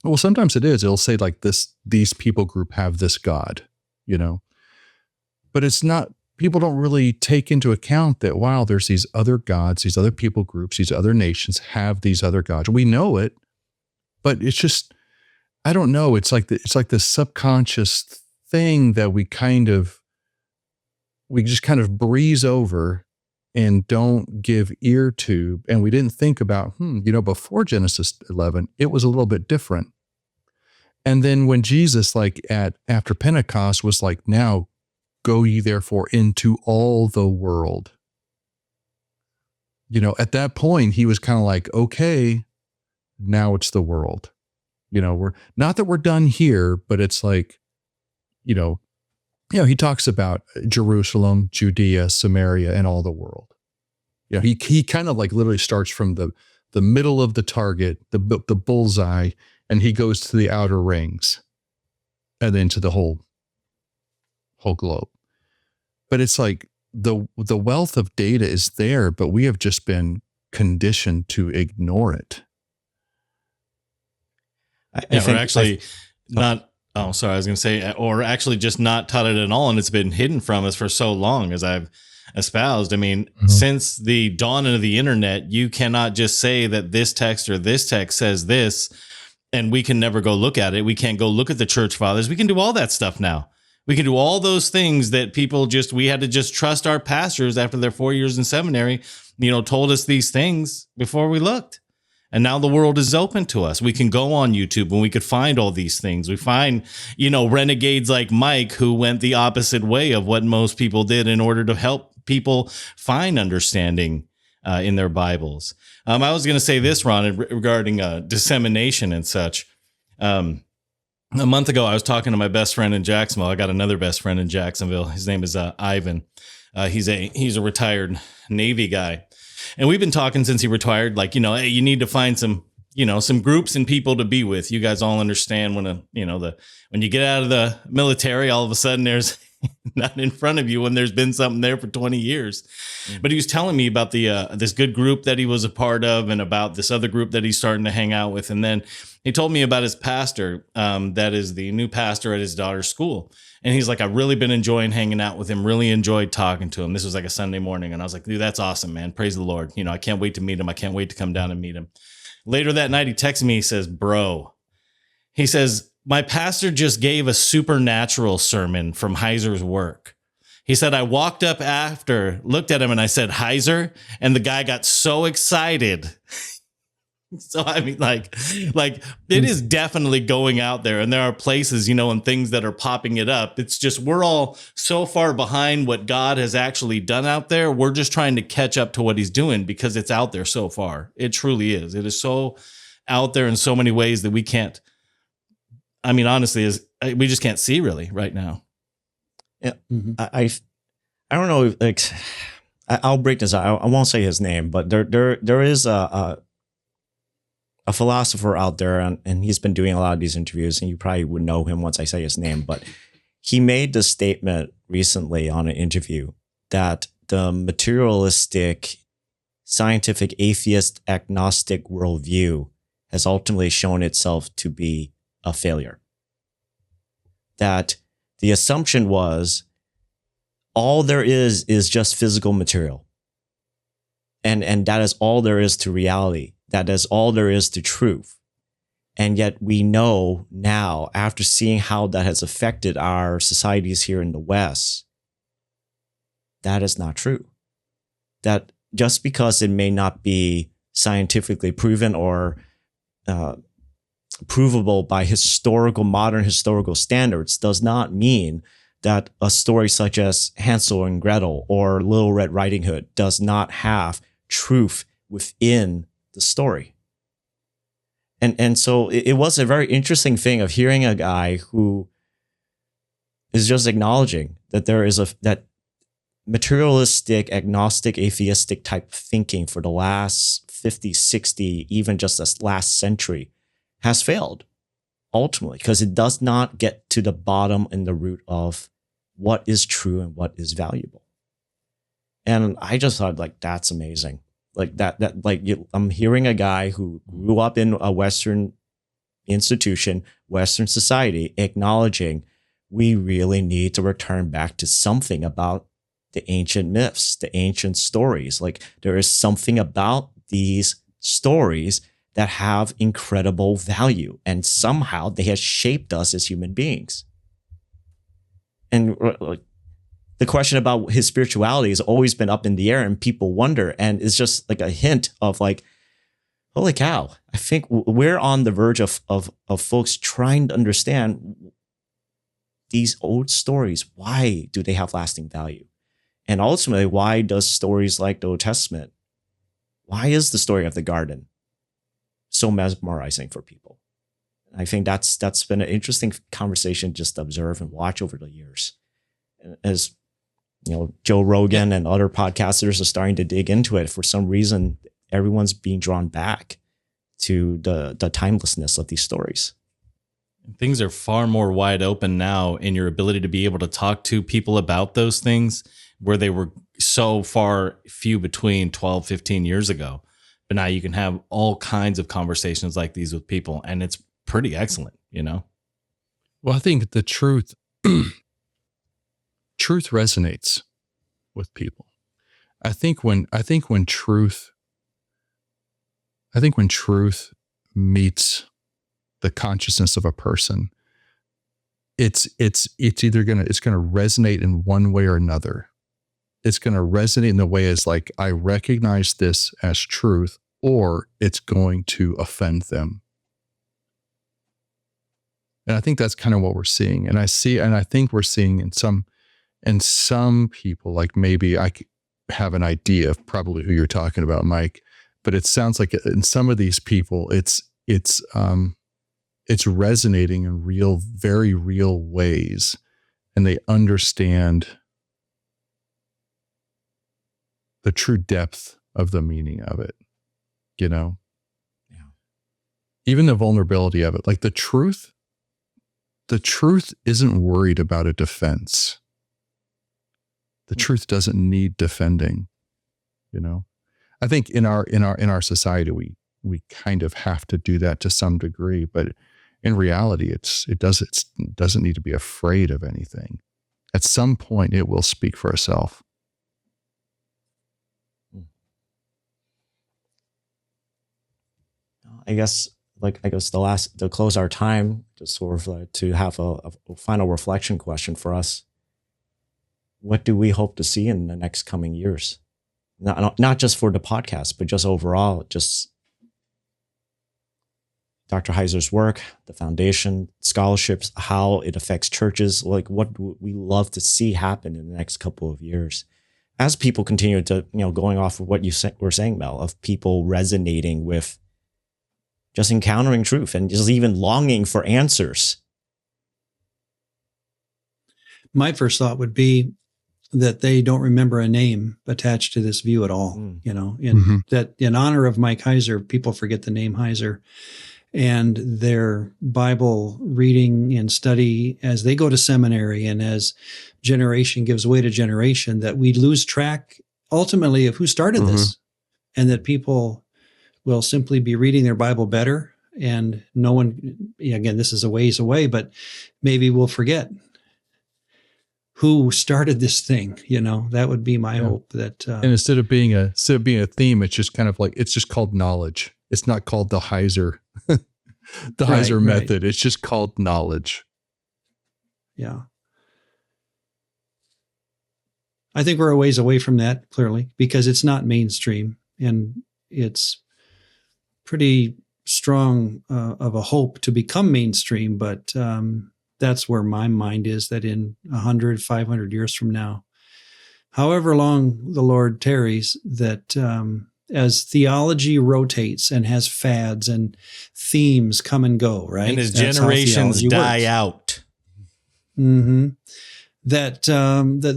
Well, sometimes it is. It'll say like these people group have this God, but it's not, people don't really take into account that, wow, there's these other gods, these other people groups, these other nations have these other gods. We know it, but it's just, I don't know. It's like the subconscious thing that we just kind of breeze over and don't give ear to. And we didn't think about, before Genesis 11, it was a little bit different. And then when Jesus, after Pentecost was like, now go ye therefore into all the world. At that point, he was kind of like, okay, now it's the world. We're not that we're done here, but it's like, he talks about Jerusalem, Judea, Samaria, and all the world. He kind of like literally starts from the middle of the target, the bullseye, and he goes to the outer rings and then to the whole globe. But it's like the wealth of data is there, but we have just been conditioned to ignore it. Or actually not just not taught it at all. And it's been hidden from us for so long, as I've espoused. I mean, since the dawn of the internet, you cannot just say that this text or this text says this, and we can never go look at it. We can't go look at the church fathers. We can do all that stuff now. We can do all those things that we had to just trust our pastors after their 4 years in seminary, told us these things before we looked. And now the world is open to us. We can go on YouTube and we could find all these things. We find, renegades like Mike who went the opposite way of what most people did in order to help people find understanding in their Bibles. I was going to say this, Ron, regarding dissemination and such. A month ago, I was talking to my best friend in Jacksonville. I got another best friend in Jacksonville. His name is Ivan. He's a retired Navy guy. And we've been talking since he retired, like, hey, you need to find some groups and people to be with. You guys all understand when you get out of the military, all of a sudden there's not in front of you when there's been something there for 20 years. But he was telling me about the this good group that he was a part of and about this other group that he's starting to hang out with. And then he told me about his pastor, that is the new pastor at his daughter's school. And he's like, I've really been enjoying hanging out with him, really enjoyed talking to him. This was like a Sunday morning. And I was like, dude, that's awesome, man. Praise the Lord. I can't wait to meet him. I can't wait to come down and meet him. Later that night, he texted me. He says, bro, he says, my pastor just gave a supernatural sermon from Heiser's work. He said, I walked up after, looked at him, and I said, Heiser. And the guy got so excited. So, I mean, like it is definitely going out there, and there are places, and things that are popping it up. It's just, we're all so far behind what God has actually done out there. We're just trying to catch up to what he's doing because it's out there so far. It truly is. It is so out there in so many ways that we can't, I mean, honestly, we just can't see really right now. Yeah. I don't know. Like, I'll break this out. I won't say his name, but there is a philosopher out there, and he's been doing a lot of these interviews, and you probably would know him once I say his name, but he made the statement recently on an interview that the materialistic, scientific, atheist, agnostic worldview has ultimately shown itself to be a failure. That the assumption was all there is just physical material. And that is all there is to reality. That is all there is to truth. And yet we know now, after seeing how that has affected our societies here in the West, that is not true. That just because it may not be scientifically proven or provable by modern historical standards does not mean that a story such as Hansel and Gretel or Little Red Riding Hood does not have truth within the story. And so it was a very interesting thing of hearing a guy who is just acknowledging that there is that materialistic, agnostic, atheistic type of thinking for the last 50, 60, even just this last century has failed ultimately, because it does not get to the bottom and the root of what is true and what is valuable. And I just thought, like, that's amazing. Like I'm hearing a guy who grew up in a Western institution, Western society, acknowledging we really need to return back to something about the ancient myths, the ancient stories. Like, there is something about these stories that have incredible value, and somehow they have shaped us as human beings. And the question about his spirituality has always been up in the air, and people wonder, and it's just like a hint of like, holy cow, I think we're on the verge of folks trying to understand these old stories. Why do they have lasting value? And ultimately, why does stories like the Old Testament, why is the story of the garden so mesmerizing for people? I think that's been an interesting conversation just to observe and watch over the years. As Joe Rogan and other podcasters are starting to dig into it, for some reason, everyone's being drawn back to the timelessness of these stories. Things are far more wide open now in your ability to be able to talk to people about those things, where they were so far few between 12, 15 years ago. But now you can have all kinds of conversations like these with people, and it's pretty excellent, Well, I think the truth resonates with people. I think when truth meets the consciousness of a person, it's either gonna resonate in one way or another. It's gonna resonate in the way as like, I recognize this as truth, or it's going to offend them. And I think that's kind of what we're seeing. And I think we're seeing in some people, like, maybe I have an idea of probably who you're talking about, Mike, but it sounds like in some of these people, it's resonating in real, very real ways, and they understand the true depth of the meaning of it, Yeah. Even the vulnerability of it, like the truth isn't worried about a defense. The truth doesn't need defending, you know. I think in our society we kind of have to do that to some degree, but in reality it doesn't need to be afraid of anything. At some point it will speak for itself. I guess to close our time, just sort of like to have a final reflection question for us. What do we hope to see in the next coming years? Not just for the podcast, but just overall, just Dr. Heiser's work, the foundation, scholarships, how it affects churches, like what we love to see happen in the next couple of years. As people continue to, going off of what you were saying, Mel, of people resonating with just encountering truth and just even longing for answers. My first thought would be that they don't remember a name attached to this view at all. That in honor of Mike Heiser, people forget the name Heiser, and their Bible reading and study as they go to seminary and as generation gives way to generation, that we lose track ultimately of who started this, and that people will simply be reading their Bible better. And no one, again, this is a ways away, but maybe we'll forget who started this thing. That would be my hope. That and instead of being a theme, it's just kind of like, it's just called knowledge. It's not called the Heiser, Heiser method. It's just called knowledge. Yeah. I think we're a ways away from that, clearly, because it's not mainstream, and it's pretty strong of a hope to become mainstream. But that's where my mind is, that in 100, 500 years from now, however long the Lord tarries, that as theology rotates and has fads and themes come and go, right? And as generations die out. That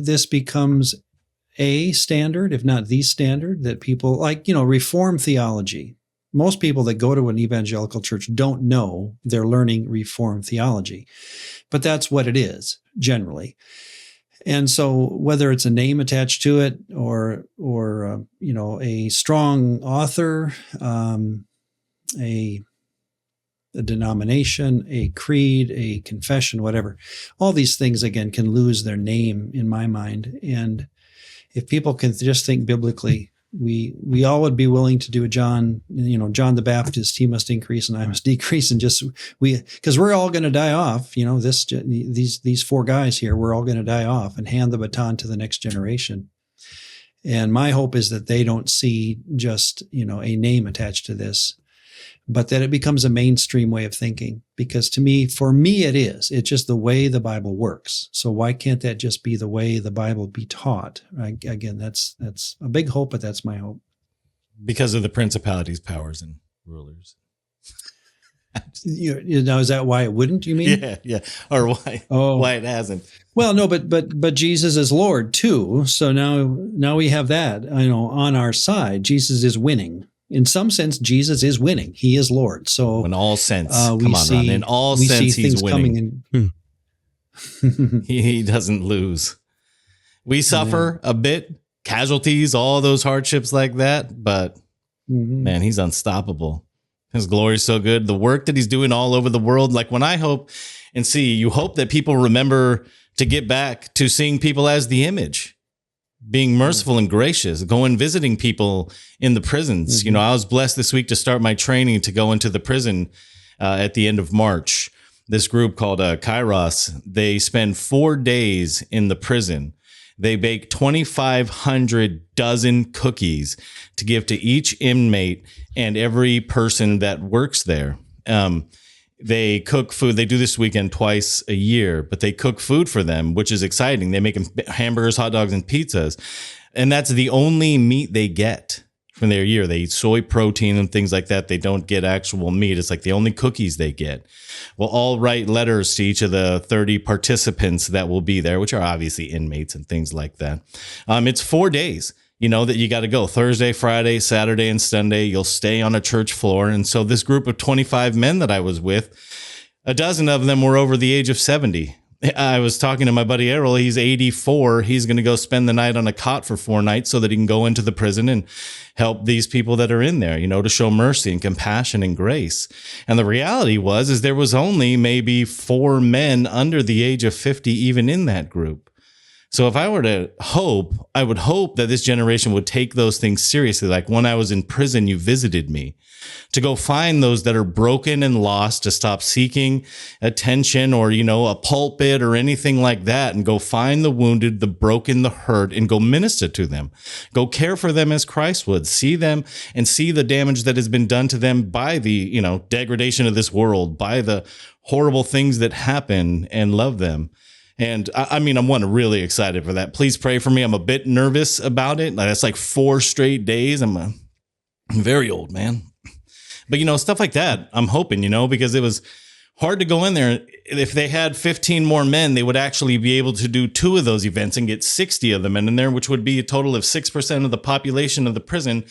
this becomes a standard, if not the standard, that people like, Reformed theology. Most people that go to an evangelical church don't know they're learning Reformed theology, but that's what it is generally. And so whether it's a name attached to it or a strong author, a denomination, a creed, a confession, whatever, all these things again can lose their name in my mind. And if people can just think biblically, we all would be willing to do a John the Baptist, he must increase and I must decrease, and because we're all going to die off, these four guys here, we're all going to die off and hand the baton to the next generation. And my hope is that they don't see just, a name attached to this, but that it becomes a mainstream way of thinking. Because for me, it's just the way the Bible works. So why can't that just be the way the Bible be taught? Again, that's a big hope, but that's my hope. Because of the principalities, powers, and rulers. Is that why it wouldn't, you mean? Yeah. Or why it hasn't. Well, no, but Jesus is Lord too. So now we have that, on our side. Jesus is winning. In some sense, Jesus is winning. He is Lord. So in all sense, Ron. In all sense, he's winning. He doesn't lose. We suffer a bit, casualties, all those hardships like that. But man, he's unstoppable. His glory is so good. The work that he's doing all over the world. Like when I hope and see, you hope that people remember to get back to seeing people as the image. Being merciful and gracious, going visiting people in the prisons. I was blessed this week to start my training to go into the prison at the end of March. This group called Kairos, they spend 4 days in the prison. They bake 2,500 dozen cookies to give to each inmate and every person that works there. They cook food. They do this weekend twice a year, but they cook food for them, which is exciting. They make them hamburgers, hot dogs, and pizzas. And that's the only meat they get from their year. They eat soy protein and things like that. They don't get actual meat. It's like the only cookies they get. We'll all write letters to each of the 30 participants that will be there, which are obviously inmates and things like that. It's 4 days. That you got to go Thursday, Friday, Saturday, and Sunday. You'll stay on a church floor. And so this group of 25 men that I was with, a dozen of them were over the age of 70. I was talking to my buddy Errol. He's 84. He's going to go spend the night on a cot for 4 nights so that he can go into the prison and help these people that are in there, to show mercy and compassion and grace. And the reality is there was only maybe 4 men under the age of 50 even in that group. So if I were to hope, I would hope that this generation would take those things seriously. Like when I was in prison, you visited me, to go find those that are broken and lost, to stop seeking attention or, a pulpit or anything like that, and go find the wounded, the broken, the hurt, and go minister to them. Go care for them as Christ would. See them and see the damage that has been done to them by the, degradation of this world, by the horrible things that happen, and love them. And I'm really excited for that. Please pray for me. I'm a bit nervous about it. That's like 4 straight days. I'm very old, man. But, stuff like that, I'm hoping, because it was hard to go in there. If they had 15 more men, they would actually be able to do 2 of those events and get 60 of them in there, which would be a total of 6% of the population of the prison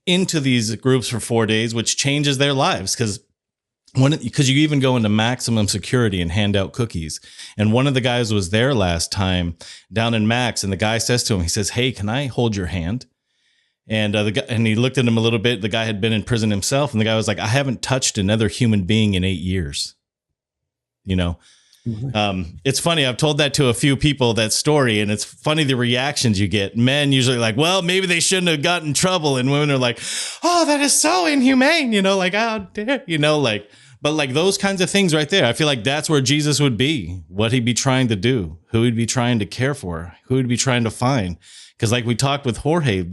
into these groups for 4 days, which changes their lives. Because you even go into maximum security and hand out cookies. And one of the guys was there last time down in Max, and the guy says to him, he says, "Hey, can I hold your hand?" And and he looked at him a little bit. The guy had been in prison himself, and the guy was like, "I haven't touched another human being in 8 years." It's funny. I've told that to a few people, that story, and it's funny the reactions you get. Men usually like, "Well, maybe they shouldn't have gotten in trouble," and women are like, "Oh, that is so inhumane," like, "How dare," But like those kinds of things right there, I feel like that's where Jesus would be, what he'd be trying to do, who he'd be trying to care for, who he'd be trying to find. Because like we talked with Jorge,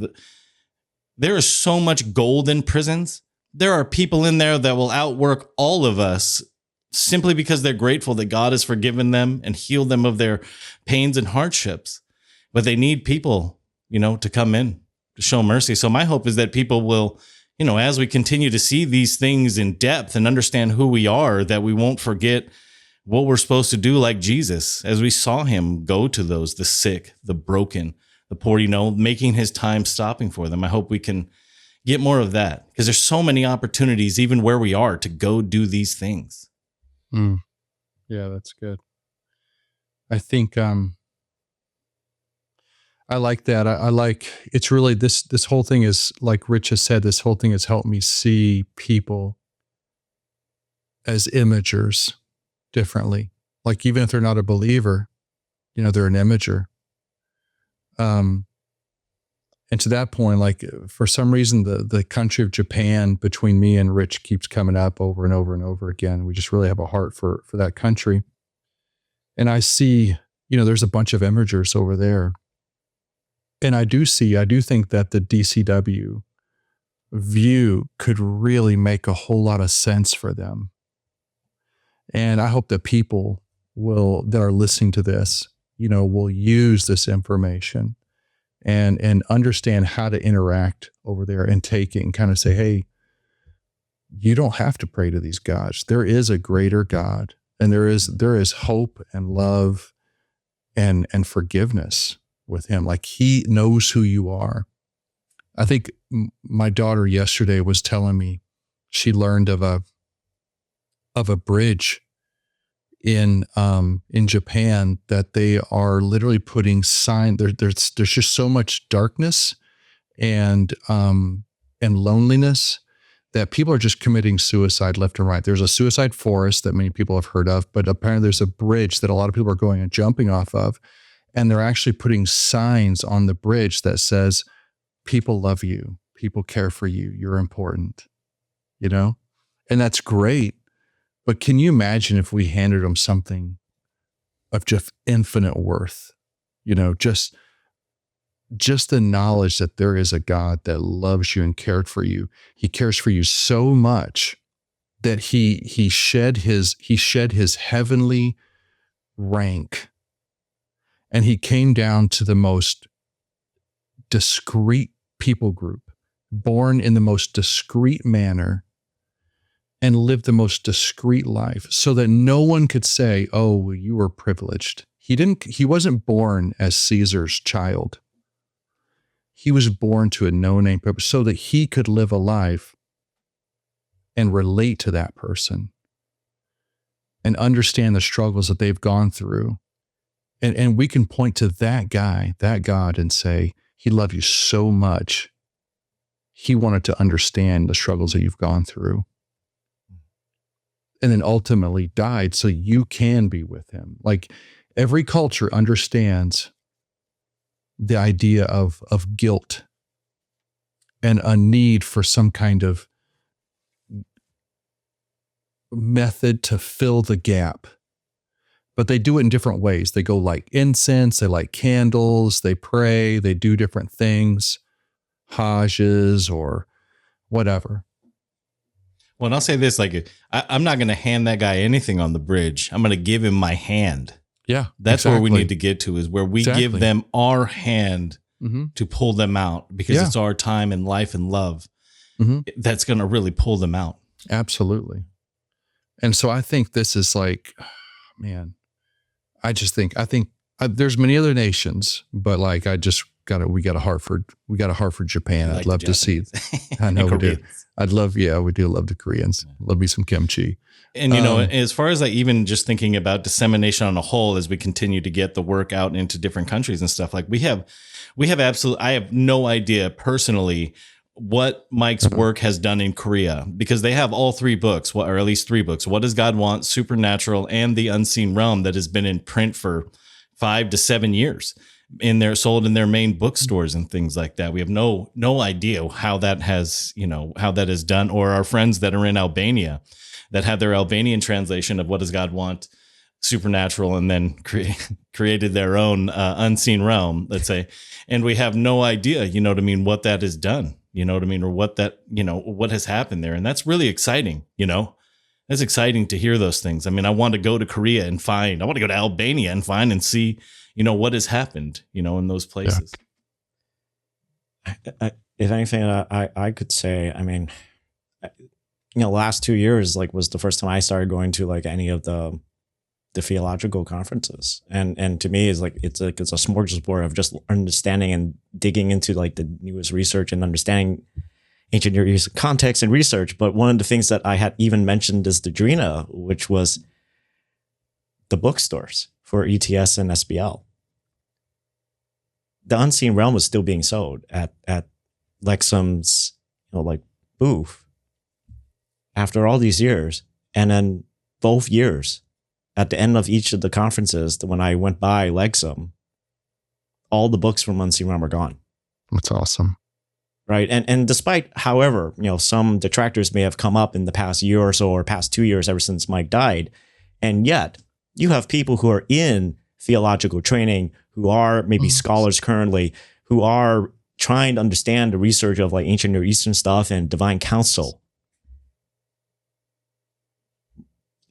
there is so much gold in prisons. There are people in there that will outwork all of us simply because they're grateful that God has forgiven them and healed them of their pains and hardships. But they need people, to come in to show mercy. So my hope is that people will, as we continue to see these things in depth and understand who we are, that we won't forget what we're supposed to do like Jesus, as we saw him go to those, the sick, the broken, the poor, making his time stopping for them. I hope we can get more of that, because there's so many opportunities, even where we are, to go do these things. Yeah, that's good. I think, I like that. I like, it's really, this whole thing is, like Rich has said, this whole thing has helped me see people as imagers differently. Like even if they're not a believer, they're an imager. And to that point, like for some reason, the country of Japan between me and Rich keeps coming up over and over and over again. We just really have a heart for that country. And I see, there's a bunch of imagers over there. And I do think that the DCW view could really make a whole lot of sense for them. And I hope that people that are listening to this, will use this information and understand how to interact over there and take it and kind of say, hey, you don't have to pray to these gods. There is a greater God, and there is hope and love and forgiveness with him. Like he knows who you are. I think my daughter yesterday was telling me she learned of a bridge in Japan that they are literally putting there's just so much darkness and loneliness that people are just committing suicide left and right. There's a suicide forest that many people have heard of, but apparently there's a bridge that a lot of people are going and jumping off of. And they're actually putting signs on the bridge that says, people love you, people care for you, you're important, and that's great. But can you imagine if we handed them something of just infinite worth, just the knowledge that there is a God that loves you and cared for you. He cares for you so much that he shed his heavenly rank. And he came down to the most discreet people group, born in the most discreet manner, and lived the most discreet life so that no one could say, oh, you were privileged. He wasn't born as Caesar's child. He was born to a no-name purpose so that he could live a life and relate to that person and understand the struggles that they've gone through. And we can point to that guy, that God, and say, he loved you so much. He wanted to understand the struggles that you've gone through. And then ultimately died so you can be with him. Like, every culture understands the idea of guilt and a need for some kind of method to fill the gap. But they do it in different ways. They go like incense, they light candles, they pray, they do different things, Hajjs or whatever. Well, and I'll say this, like, I'm not going to hand that guy anything on the bridge. I'm going to give him my hand. Yeah. That's exactly where we need to get to, is where we give them our hand to pull them out, because it's our time and life and love that's going to really pull them out. Absolutely. And so I think this is like, man, I think there's many other nations, but like, we got a Hartford, Japan. I'd love to see. I know we do. We do love the Koreans. Love me some kimchi. And, as far as like even just thinking about dissemination on a whole, as we continue to get the work out into different countries and stuff, like I have no idea personally what Mike's work has done in Korea, because they have all three books, or at least three books. What Does God Want, Supernatural, and The Unseen Realm, that has been in print for 5 to 7 years. Sold in their main bookstores and things like that. We have no idea how that has done, or our friends that are in Albania that have their Albanian translation of What Does God Want, Supernatural, and then created their own Unseen Realm, let's say. And we have no idea, what that has done, or what has happened there. And that's really exciting, It's exciting to hear those things. I mean, I want to go to Korea and I want to go to Albania and find and see, what has happened, in those places. Yeah. If anything, I could say, I mean, last 2 years, like, was the first time I started going to like any of the theological conferences. And to me, it's a smorgasbord of just understanding and digging into like the newest research and understanding ancient Near East context and research. But one of the things that I had even mentioned is the Drina, which was the bookstores for ETS and SBL. The Unseen Realm was still being sold at Lexham's, booth after all these years. And then both years, at the end of each of the conferences, when I went by Lexham, all the books from Unseen Realm are gone. That's awesome. Right. And despite, however, some detractors may have come up in the past year or so, or past 2 years ever since Mike died. And yet you have people who are in theological training, who are maybe scholars currently, who are trying to understand the research of like ancient Near Eastern stuff and divine counsel.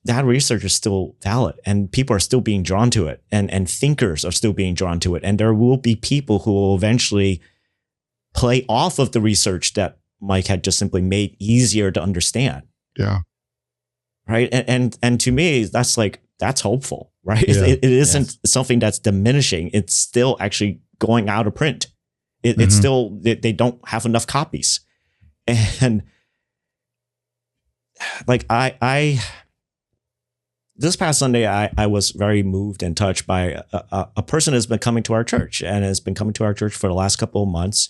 That research is still valid, and people are still being drawn to it, and thinkers are still being drawn to it. And there will be people who will eventually play off of the research that Mike had just simply made easier to understand. Yeah. Right. And to me, that's hopeful, right? Yeah. It isn't something that's diminishing. It's still actually going out of print. It's still, they don't have enough copies. And like, this past Sunday, I was very moved and touched by a person who's been coming to our church, and has been coming to our church for the last couple of months,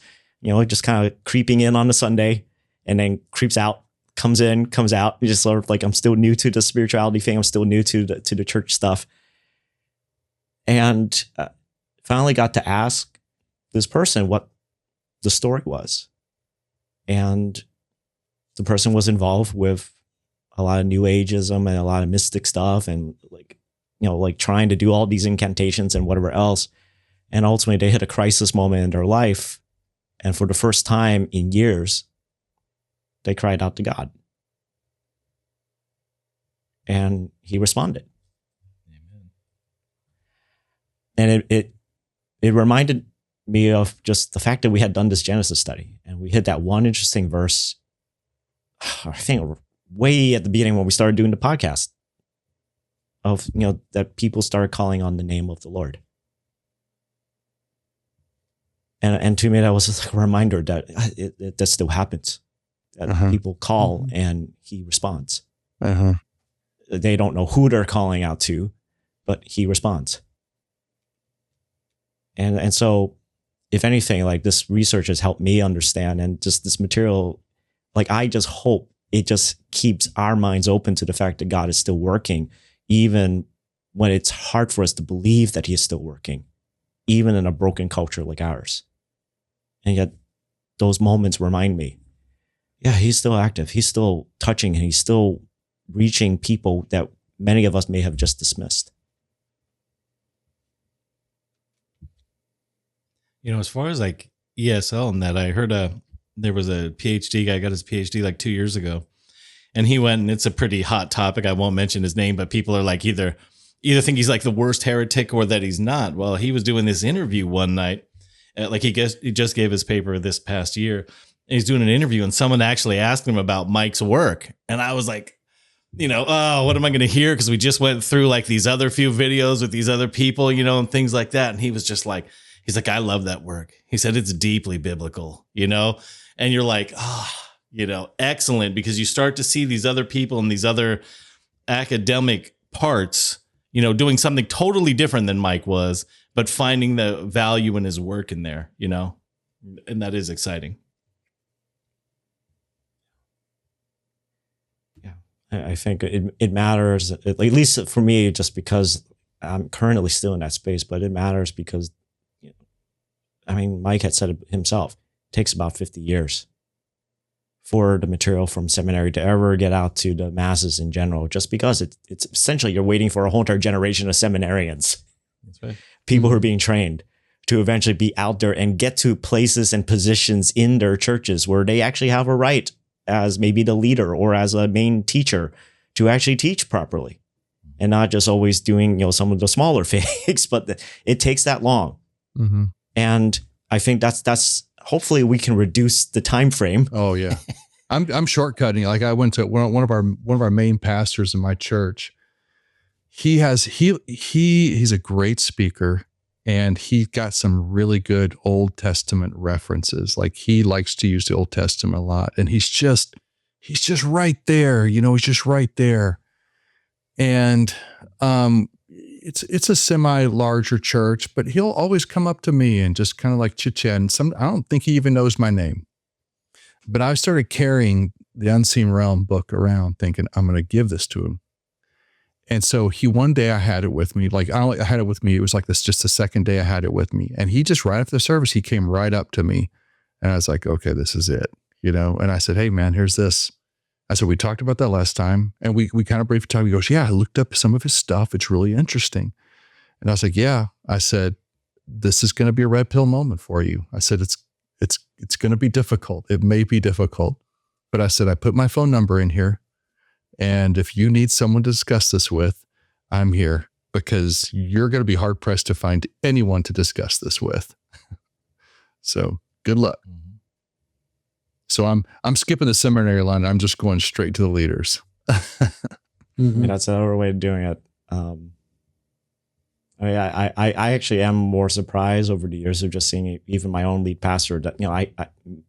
just kind of creeping in on a Sunday and then creeps out, comes in, comes out. Just sort of like, I'm still new to the spirituality thing. I'm still new to the church stuff. And finally got to ask this person what the story was. And the person was involved with a lot of new ageism and a lot of mystic stuff, and like trying to do all these incantations and whatever else. And ultimately they hit a crisis moment in their life. And for the first time in years, they cried out to God. And he responded. Amen. And it reminded me of just the fact that we had done this Genesis study, and we hit that one interesting verse, I think way at the beginning when we started doing the podcast, of, that people started calling on the name of the Lord. And to me, that was just like a reminder that that still happens, that people call and he responds. They don't know who they're calling out to, but he responds. And so if anything, like this research has helped me understand, and just this material, like I just hope it just keeps our minds open to the fact that God is still working, even when it's hard for us to believe that he is still working, even in a broken culture like ours. And yet those moments remind me, yeah, he's still active. He's still touching, and he's still reaching people that many of us may have just dismissed. You know, as far as like ESL and that, I heard there was a PhD guy got his PhD like 2 years ago, and he went, and it's a pretty hot topic. I won't mention his name, but people are like either think he's like the worst heretic or that he's not. Well, he was doing this interview one night, like he just gave his paper this past year, and he's doing an interview, and someone actually asked him about Mike's work, and I was like, you know, oh, what am I going to hear? Because we just went through like these other few videos with these other people, you know, and things like that, and he was just like, he's like, I love that work. He said it's deeply biblical, you know, and you're like, oh, you know, excellent, because you start to see these other people and these other academic parts, you know, doing something totally different than Mike was, but finding the value in his work in there, you know, and that is exciting. Yeah, I think it matters, at least for me, just because I'm currently still in that space, but it matters because, I mean, Mike had said it himself, it takes about 50 years for the material from seminary to ever get out to the masses in general, just because it's essentially you're waiting for a whole entire generation of seminarians. That's right. People who are being trained to eventually be out there and get to places and positions in their churches where they actually have a right as maybe the leader or as a main teacher to actually teach properly, and not just always doing, you know, some of the smaller fakes, but it takes that long. Mm-hmm. And I think that's hopefully we can reduce the time frame. Oh yeah. I'm shortcutting. Like I went to one of our main pastors in my church. He's a great speaker, and he got some really good Old Testament references. Like he likes to use the Old Testament a lot, and he's just right there, you know, he's just right there. And it's a semi-larger church, but he'll always come up to me and just kind of like chit-chat. And I don't think he even knows my name. But I started carrying the Unseen Realm book around thinking, I'm going to give this to him. And so one day I had it with me. Like I had it with me. It was like this, just the second day I had it with me. And he just, right after the service, he came right up to me. And I was like, okay, this is it, you know? And I said, hey man, here's this. I said, we talked about that last time. And we kind of briefly talked. He goes, yeah, I looked up some of his stuff. It's really interesting. And I was like, yeah. I said, this is going to be a red pill moment for you. I said, it's going to be difficult. It may be difficult. But I said, I put my phone number in here. And if you need someone to discuss this with, I'm here, because you're going to be hard pressed to find anyone to discuss this with. So good luck. Mm-hmm. So I'm skipping the seminary line. I'm just going straight to the leaders. Mm-hmm. I mean, that's another way of doing it. I actually am more surprised over the years of just seeing even my own lead pastor that, you know,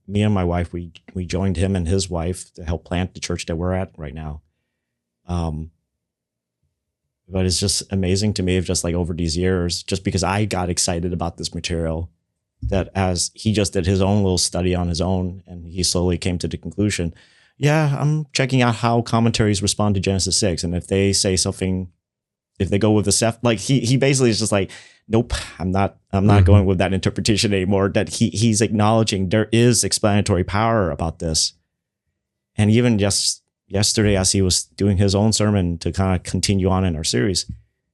me and my wife, we joined him and his wife to help plant the church that we're at right now. But it's just amazing to me of just like over these years, just because I got excited about this material, that as he just did his own little study on his own, and he slowly came to the conclusion, yeah, I'm checking out how commentaries respond to Genesis 6. And if they say something, if they go with the Seth, like he basically is just like, nope, I'm not mm-hmm. going with that interpretation anymore. That he's acknowledging there is explanatory power about this. And even just yesterday, as he was doing his own sermon to kind of continue on in our series,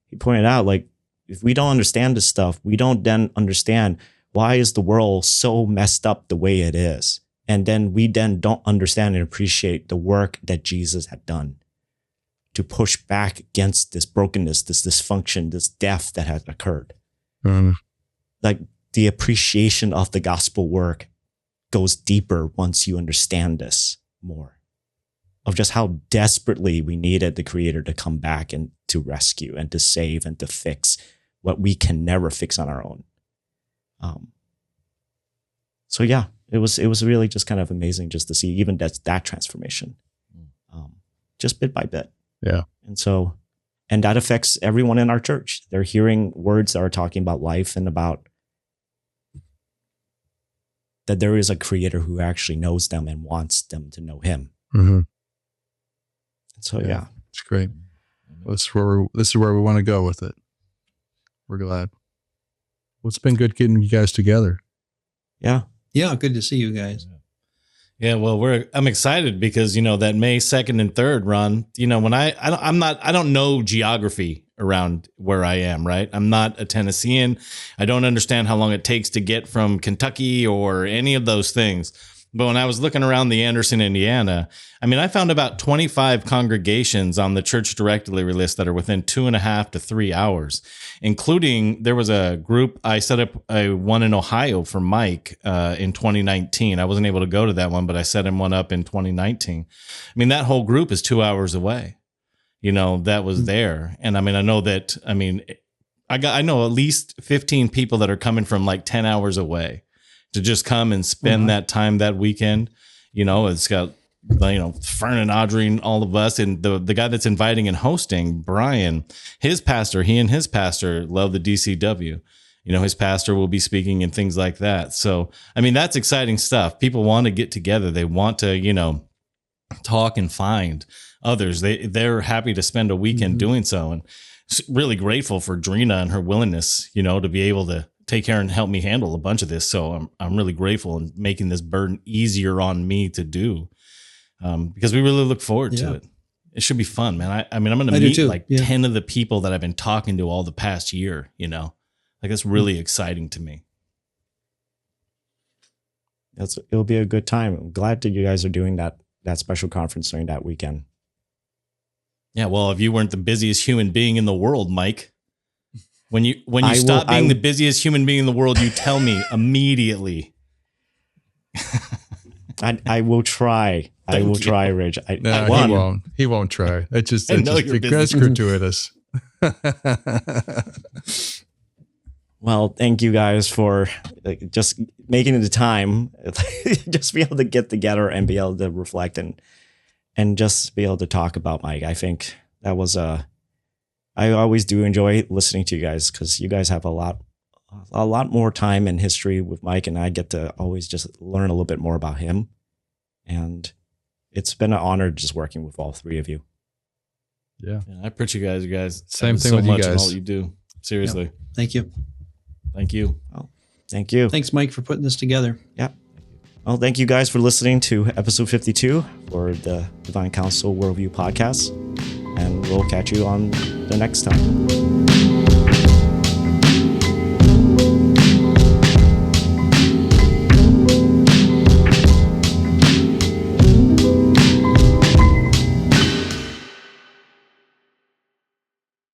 he pointed out, like, if we don't understand this stuff, we don't then understand why is the world so messed up the way it is. And then we then don't understand and appreciate the work that Jesus had done to push back against this brokenness, this dysfunction, this death that had occurred. Mm. Like the appreciation of the gospel work goes deeper once you understand this more, of just how desperately we needed the Creator to come back and to rescue and to save and to fix what we can never fix on our own. So yeah, it was really just kind of amazing just to see even that transformation, just bit by bit. Yeah. And that affects everyone in our church. They're hearing words that are talking about life and about that there is a creator who actually knows them and wants them to know him. Mm-hmm. So, yeah. It's great. This is where we want to go with it. We're glad. Well, it's been good getting you guys together. Yeah. Yeah. Good to see you guys. Yeah, well, I'm excited because, that May 2nd and 3rd, Ron, when I don't know geography around where I am, right? I'm not a Tennessean. I don't understand how long it takes to get from Kentucky or any of those things. But when I was looking around the Anderson, Indiana, I found about 25 congregations on the church directory list that are within 2.5 to 3 hours, including there was a group. I set up one in Ohio for Mike in 2019. I wasn't able to go to that one, but I set him one up in 2019. That whole group is 2 hours away, that was there. And I know that, I know at least 15 people that are coming from like 10 hours away to just come and spend that time that weekend. It's got, Fern and Audrey and all of us. And the guy that's inviting and hosting, Brian, he and his pastor love the DCW. His pastor will be speaking and things like that. So, that's exciting stuff. People want to get together. They want to, talk and find others. They're happy to spend a weekend doing so. And really grateful for Drina and her willingness, to be able to take care and help me handle a bunch of this. So I'm really grateful and making this burden easier on me to do, because we really look forward to it. It should be fun, man. I'm going to meet 10 of the people that I've been talking to all the past year, it's really exciting to me. It'll be a good time. I'm glad that you guys are doing that special conference during that weekend. Yeah. Well, if you weren't the busiest human being in the world, Mike, when you stop being the busiest human being in the world, you tell me immediately. I will try. I will try, Rich. He won't. He won't try. That's gratuitous. Well, thank you guys for just making the time, just be able to get together and be able to reflect and just be able to talk about Mike. I think that was I always do enjoy listening to you guys because you guys have a lot more time and history with Mike, and I get to always just learn a little bit more about him. And it's been an honor just working with all three of you. Yeah. I appreciate you guys. Same thing with you guys. All you do. Seriously. Yep. Thank you. Thank you. Oh, thank you. Thanks, Mike, for putting this together. Yeah. Well, thank you guys for listening to episode 52 for the Divine Council Worldview podcast. And we'll catch you on the next time.